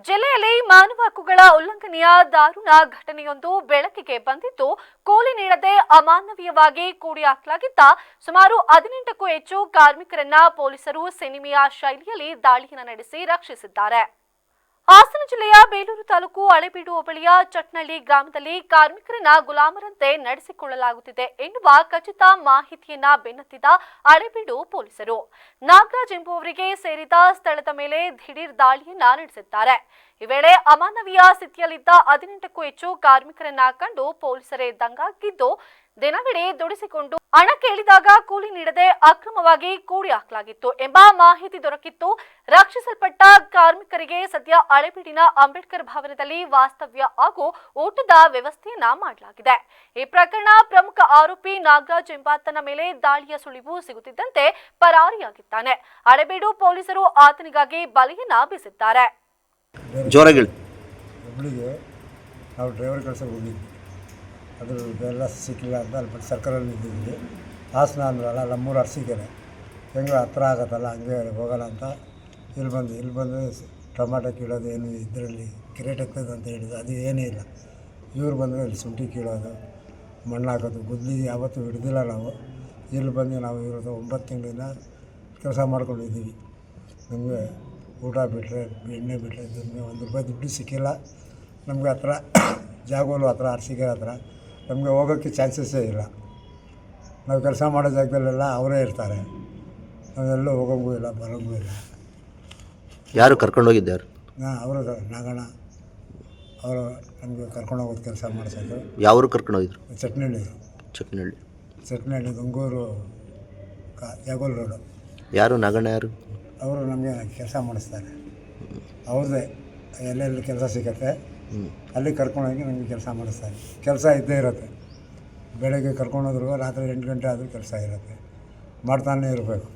ಜಿಲ್ಲೆಯಲ್ಲಿ ಮಾನವ ಹಕ್ಕುಗಳ ಉಲ್ಲಂಘನೆಯ ದಾರುಣ ಘಟನೆಯೊಂದು ಬೆಳಕಿಗೆ ಬಂದಿದ್ದು, ಕೂಲಿ ನೀಡದೆ ಅಮಾನವೀಯವಾಗಿ ಕೂಡಿ ಹಾಕಲಾಗಿದ್ದ ಸುಮಾರು 18ಕ್ಕೂ ಹೆಚ್ಚು ಕಾರ್ಮಿಕರನ್ನ ಪೊಲೀಸರು ಸಿನಿಮೆಯ ಶೈಲಿಯಲ್ಲಿ ದಾಳಿಯನ್ನು ನಡೆಸಿ ರಕ್ಷಿಸಿದ್ದಾರೆ. ಹಾಸನ ಜಿಲ್ಲೆಯ ಬೇಲೂರು ತಾಲೂಕು ಹಳೇಬೀಡು ಹೋಬಳಿಯ ಚಟ್ನಳ್ಳಿ ಗ್ರಾಮದಲ್ಲಿ ಕಾರ್ಮಿಕರನ್ನ ಗುಲಾಮರಂತೆ ನಡೆಸಿಕೊಳ್ಳಲಾಗುತ್ತಿದೆ ಎನ್ನುವ ಖಚಿತ ಮಾಹಿತಿಯನ್ನ ಬೆನ್ನತ್ತಿದ ಹಳೇಬೀಡು ಪೊಲೀಸರು ನಾಗರಾಜ್ ಎಂಬುವವರಿಗೆ ಸೇರಿದ ಸ್ಥಳದ ಮೇಲೆ ದಿಢೀರ್ ದಾಳಿಯನ್ನ ನಡೆಸಿದ್ದಾರೆ. ಈ ವೇಳೆ ಅಮಾನವೀಯ ಸ್ಥಿತಿಯಲ್ಲಿದ್ದ 18ಕ್ಕೂ ಹೆಚ್ಚು ಕಾರ್ಮಿಕರನ್ನ ಕಂಡು ಪೊಲೀಸರೇ ದಂಗಾಗಿದ್ದು, ದಿನವಿಡೀ ದುಡಿಸಿಕೊಂಡು ಹಣ ಕೇಳಿದಾಗ ಕೂಲಿ ನೀಡದೆ ಅಕ್ರಮವಾಗಿ ಕೂಡಿ ಹಾಕಲಾಗಿತ್ತು ಎಂಬ ಮಾಹಿತಿ ದೊರಕಿತ್ತು. ರಕ್ಷಿಸಲ್ಪಟ್ಟ ಕಾರ್ಮಿಕರಿಗೆ ಸದ್ಯ ಹಳೇಬೀಡಿನ ಅಂಬೇಡ್ಕರ್ ಭವನದಲ್ಲಿ ವಾಸ್ತವ್ಯ ಹಾಗೂ ಊಟದ ವ್ಯವಸ್ಥೆಯನ್ನ ಮಾಡಲಾಗಿದೆ. ಈ ಪ್ರಕರಣ ಪ್ರಮುಖ ಆರೋಪಿ ನಾಗರಾಜ್ ಎಂಬಾತನ ಮೇಲೆ ದಾಳಿಯ ಸುಳಿವು ಸಿಗುತ್ತಿದ್ದಂತೆ ಪರಾರಿಯಾಗಿದ್ದಾನೆ. ಹಳೇಬೀಡು ಪೊಲೀಸರು ಆತನಿಗಾಗಿ ಬಲೆಯನ್ನ ಬೀಸಿದ್ದಾರೆ. ನಾವು ಡ್ರೈವರ್ ಕೆಲಸ ಹೋಗಿದ್ವಿ, ಅದ್ರ ಎಲ್ಲ ಸಿಕ್ಕಿಲ್ಲ ಅಂತ ಅಲ್ಲಿ ಸರ್ಕಾರಲ್ಲಿ ಇದ್ದಿದ್ವಿ. ಹಾಸನ ಅಂದ್ರಲ್ಲ, ನಮ್ಮೂರು ಅರಸೀಕೆರೆ ಹೆಂಗೆ ಹತ್ರ ಆಗತ್ತಲ್ಲ, ಹಂಗೆ ಹೋಗೋಣ ಅಂತ ಇಲ್ಲಿ ಬಂದು ಟೊಮಾಟೊ ಕೀಳೋದು ಏನು ಇದರಲ್ಲಿ ಕಿರೇಟ್ ಎತ್ತೋದು ಅಂತ ಹೇಳಿದ್ರು. ಅದು ಏನೂ ಇಲ್ಲ. ಇವ್ರು ಬಂದರೆ ಇಲ್ಲಿ ಶುಂಠಿ ಕೀಳೋದು, ಮಣ್ಣು ಹಾಕೋದು, ಗುದ್ಲಿ ಯಾವತ್ತೂ ಹಿಡ್ದಿಲ್ಲ ನಾವು. ಇಲ್ಲಿ ಬಂದು ನಾವು ಇರೋದು 9 ತಿಂಗಳಿಂದ ಕೆಲಸ ಮಾಡ್ಕೊಂಡಿದ್ದೀವಿ. ನಮಗೆ ಊಟ ಬಿಟ್ಟರೆ, ಎಣ್ಣೆ ಬಿಟ್ಟರೆ ₹1 ದುಡ್ಡು ಸಿಕ್ಕಿಲ್ಲ ನಮಗೆ. ಹತ್ರ ಜಾಗೋಲು ಹತ್ರ, ಅರಸೀಕೆರೆ ಹತ್ರ ನಮಗೆ ಹೋಗೋಕ್ಕೆ ಚಾನ್ಸಸ್ಸೇ ಇಲ್ಲ. ನಾವು ಕೆಲಸ ಮಾಡೋ ಜಾಗದಲ್ಲೆಲ್ಲ ಅವರೇ ಇರ್ತಾರೆ, ನಾವೆಲ್ಲೂ ಹೋಗೋಂಗೂ ಇಲ್ಲ, ಬರೋಂಗೂ ಇಲ್ಲ. ಯಾರು ಕರ್ಕೊಂಡೋಗಿದ್ದಾರೆ? ಅವರು ನಾಗಣ್ಣ ಅವರು ನಮಗೆ ಕರ್ಕೊಂಡೋಗೋದು ಕೆಲಸ ಮಾಡಿಸೋದು. ಯಾವರು ಕರ್ಕೊಂಡೋಗಿದ್ರು? ಚಟ್ನಳ್ಳಿ ಗಂಗೂರು ಜಾಗೋಲ್ ರೋಡು. ಯಾರು ನಾಗಣ್ಣ? ಯಾರು ಅವರು ನಮಗೆ ಕೆಲಸ ಮಾಡಿಸ್ತಾರೆ. ಅವ್ರದ್ದೇ ಎಲ್ಲೆಲ್ಲಿ ಕೆಲಸ ಸಿಗುತ್ತೆ ಅಲ್ಲಿ ಕರ್ಕೊಂಡೋಗಿ ನಮಗೆ ಕೆಲಸ ಮಾಡಿಸ್ತಾರೆ. ಕೆಲಸ ಇದ್ದೇ ಇರುತ್ತೆ. ಬೆಳಗ್ಗೆ ಕರ್ಕೊಂಡೋದ್ರು ರಾತ್ರಿ 8 ಗಂಟೆ ಆದರೂ ಕೆಲಸ ಇರುತ್ತೆ, ಮಾಡ್ತಾನೇ ಇರಬೇಕು.